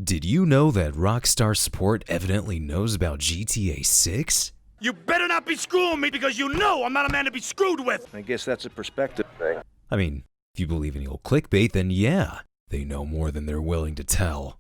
Did you know that Rockstar support evidently knows about GTA 6? You better not be screwing me because you know I'm not a man to be screwed with! I guess that's a perspective thing. I mean, if you believe in the old clickbait, then yeah, they know more than they're willing to tell.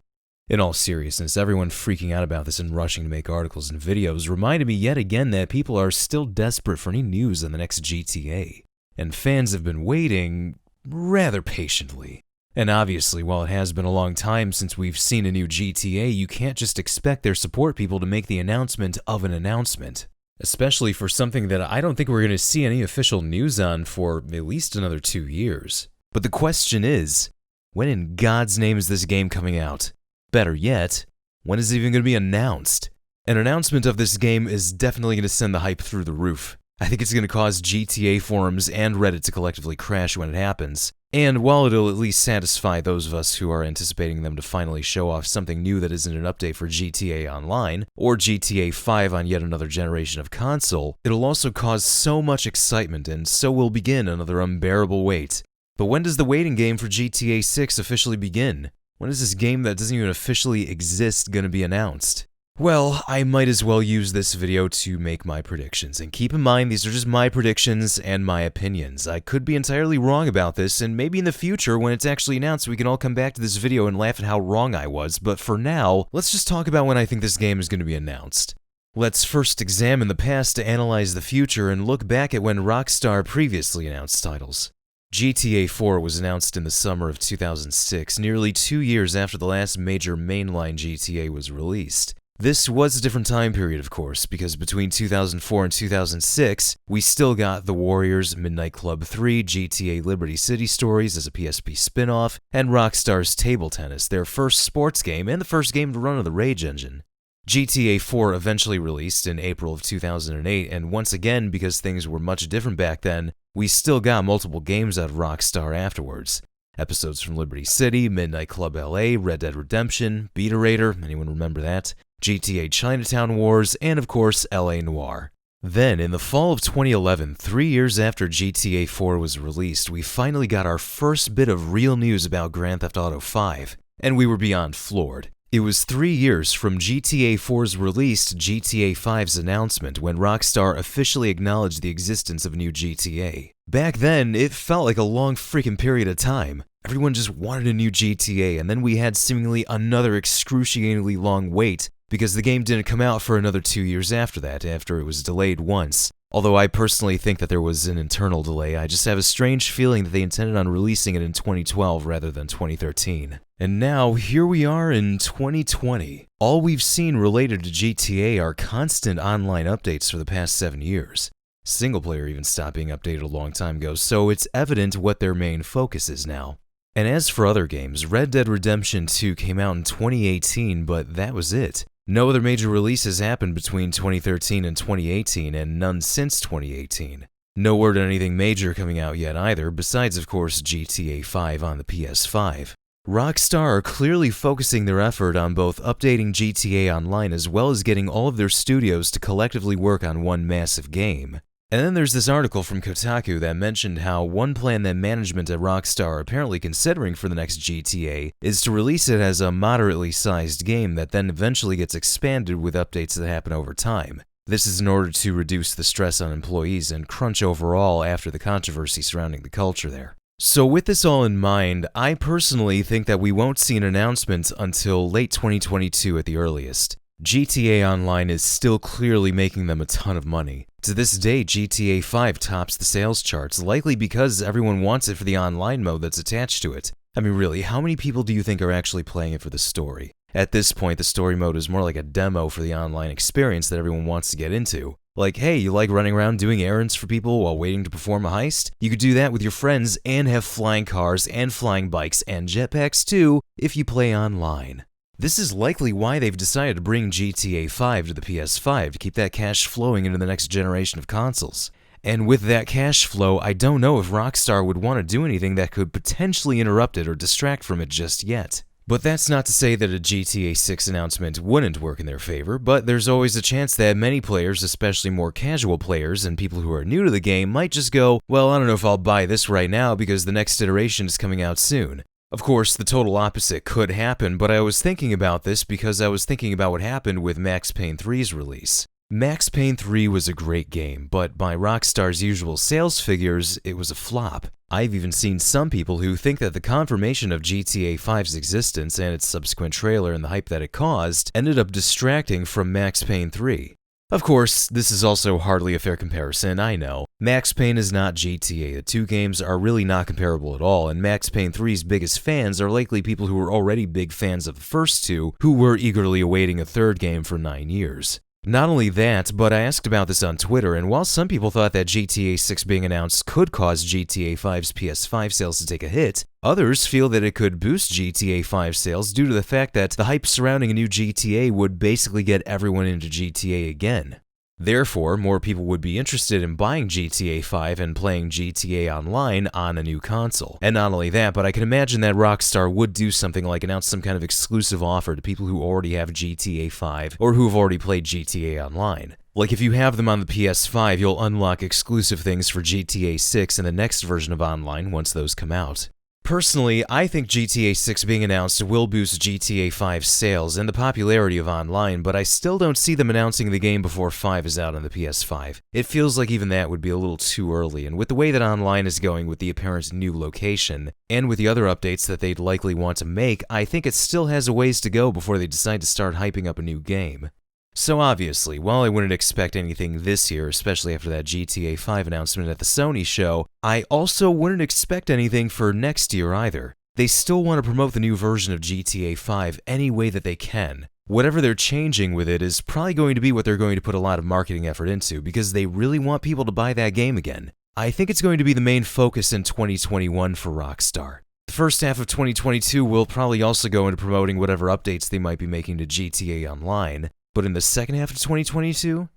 In all seriousness, everyone freaking out about this and rushing to make articles and videos reminded me yet again that people are still desperate for any news on the next GTA. And fans have been waiting rather patiently. And obviously, while it has been a long time since we've seen a new GTA, you can't just expect their support people to make the announcement of an announcement. Especially for something that I don't think we're going to see any official news on for at least another 2 years. But the question is, when in God's name is this game coming out? Better yet, when is it even going to be announced? An announcement of this game is definitely going to send the hype through the roof. I think it's going to cause GTA forums and Reddit to collectively crash when it happens. And while it'll at least satisfy those of us who are anticipating them to finally show off something new that isn't an update for GTA Online, or GTA 5 on yet another generation of console, it'll also cause so much excitement and so will begin another unbearable wait. But when does the waiting game for GTA 6 officially begin? When is this game that doesn't even officially exist going to be announced? Well, I might as well use this video to make my predictions, and keep in mind these are just my predictions and my opinions. I could be entirely wrong about this, and maybe in the future when it's actually announced we can all come back to this video and laugh at how wrong I was, but for now, let's just talk about when I think this game is going to be announced. Let's first examine the past to analyze the future and look back at when Rockstar previously announced titles. GTA 4 was announced in the summer of 2006, nearly 2 years after the last major mainline GTA was released. This was a different time period, of course, because between 2004 and 2006, we still got The Warriors, Midnight Club 3, GTA Liberty City Stories as a PSP spin-off, and Rockstar's Table Tennis, their first sports game and the first game to run on the Rage engine. GTA 4 eventually released in April of 2008, and once again, because things were much different back then, we still got multiple games out of Rockstar afterwards. Episodes from Liberty City, Midnight Club LA, Red Dead Redemption, Beta Raider, anyone remember that? GTA Chinatown Wars, and of course LA Noire. Then, in the fall of 2011, 3 years after GTA 4 was released, we finally got our first bit of real news about Grand Theft Auto 5, and we were beyond floored. It was 3 years from GTA 4's release to GTA 5's announcement when Rockstar officially acknowledged the existence of a new GTA. Back then, it felt like a long freaking period of time. Everyone just wanted a new GTA, and then we had seemingly another excruciatingly long wait because the game didn't come out for another 2 years after that, after it was delayed once. Although I personally think that there was an internal delay, I just have a strange feeling that they intended on releasing it in 2012 rather than 2013. And now, here we are in 2020. All we've seen related to GTA are constant online updates for the past 7 years. Single player even stopped being updated a long time ago, so it's evident what their main focus is now. And as for other games, Red Dead Redemption 2 came out in 2018, but that was it. No other major releases happened between 2013 and 2018, and none since 2018. No word on anything major coming out yet either, besides of course GTA 5 on the PS5. Rockstar are clearly focusing their effort on both updating GTA Online as well as getting all of their studios to collectively work on one massive game. And then there's this article from Kotaku that mentioned how one plan that management at Rockstar are apparently considering for the next GTA is to release it as a moderately sized game that then eventually gets expanded with updates that happen over time. This is in order to reduce the stress on employees and crunch overall after the controversy surrounding the culture there. So with this all in mind, I personally think that we won't see an announcement until late 2022 at the earliest. GTA Online is still clearly making them a ton of money. To this day, GTA 5 tops the sales charts, likely because everyone wants it for the online mode that's attached to it. I mean really, how many people do you think are actually playing it for the story? At this point, the story mode is more like a demo for the online experience that everyone wants to get into. Like, hey, you like running around doing errands for people while waiting to perform a heist? You could do that with your friends and have flying cars and flying bikes and jetpacks too if you play online. This is likely why they've decided to bring GTA 5 to the PS5 to keep that cash flowing into the next generation of consoles. And with that cash flow, I don't know if Rockstar would want to do anything that could potentially interrupt it or distract from it just yet. But that's not to say that a GTA 6 announcement wouldn't work in their favor, but there's always a chance that many players, especially more casual players and people who are new to the game, might just go, well, I don't know if I'll buy this right now because the next iteration is coming out soon. Of course, the total opposite could happen, but I was thinking about this because I was thinking about what happened with Max Payne 3's release. Max Payne 3 was a great game, but by Rockstar's usual sales figures, it was a flop. I've even seen some people who think that the confirmation of GTA 5's existence and its subsequent trailer and the hype that it caused ended up distracting from Max Payne 3. Of course, this is also hardly a fair comparison, I know. Max Payne is not GTA, the two games are really not comparable at all, and Max Payne 3's biggest fans are likely people who were already big fans of the first two, who were eagerly awaiting a third game for 9 years. Not only that, but I asked about this on Twitter, and while some people thought that GTA 6 being announced could cause GTA 5's PS5 sales to take a hit, others feel that it could boost GTA 5 sales due to the fact that the hype surrounding a new GTA would basically get everyone into GTA again. Therefore, more people would be interested in buying GTA 5 and playing GTA Online on a new console. And not only that, but I can imagine that Rockstar would do something like announce some kind of exclusive offer to people who already have GTA 5 or who have already played GTA Online. Like if you have them on the PS5, you'll unlock exclusive things for GTA 6 and the next version of Online once those come out. Personally, I think GTA 6 being announced will boost GTA 5's sales and the popularity of Online, but I still don't see them announcing the game before 5 is out on the PS5. It feels like even that would be a little too early, and with the way that Online is going with the apparent new location, and with the other updates that they'd likely want to make, I think it still has a ways to go before they decide to start hyping up a new game. So obviously, while I wouldn't expect anything this year, especially after that GTA 5 announcement at the Sony show, I also wouldn't expect anything for next year either. They still want to promote the new version of GTA 5 any way that they can. Whatever they're changing with it is probably going to be what they're going to put a lot of marketing effort into because they really want people to buy that game again. I think it's going to be the main focus in 2021 for Rockstar. The first half of 2022 will probably also go into promoting whatever updates they might be making to GTA Online. But in the second half of 2022,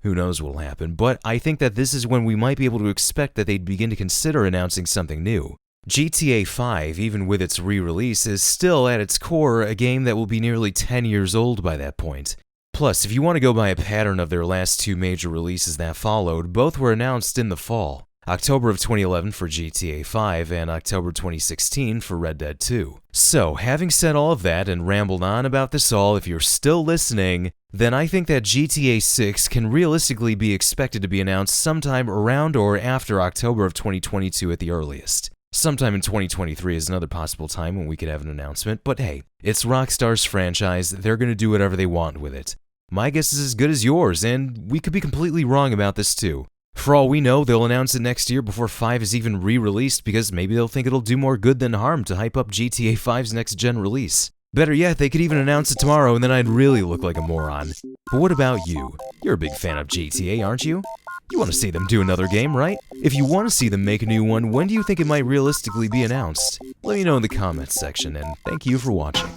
who knows what will happen, but I think that this is when we might be able to expect that they'd begin to consider announcing something new. GTA 5, even with its re-release, is still at its core a game that will be nearly 10 years old by that point. Plus, if you want to go by a pattern of their last two major releases that followed, both were announced in the fall. October of 2011 for GTA 5 and October 2016 for Red Dead 2. So, having said all of that and rambled on about this all, if you're still listening, then I think that GTA 6 can realistically be expected to be announced sometime around or after October of 2022 at the earliest. Sometime in 2023 is another possible time when we could have an announcement, but hey, it's Rockstar's franchise, they're going to do whatever they want with it. My guess is as good as yours, and we could be completely wrong about this too. For all we know, they'll announce it next year before 5 is even re-released because maybe they'll think it'll do more good than harm to hype up GTA 5's next-gen release. Better yet, they could even announce it tomorrow and then I'd really look like a moron. But what about you? You're a big fan of GTA, aren't you? You want to see them do another game, right? If you want to see them make a new one, when do you think it might realistically be announced? Let me know in the comments section, and thank you for watching.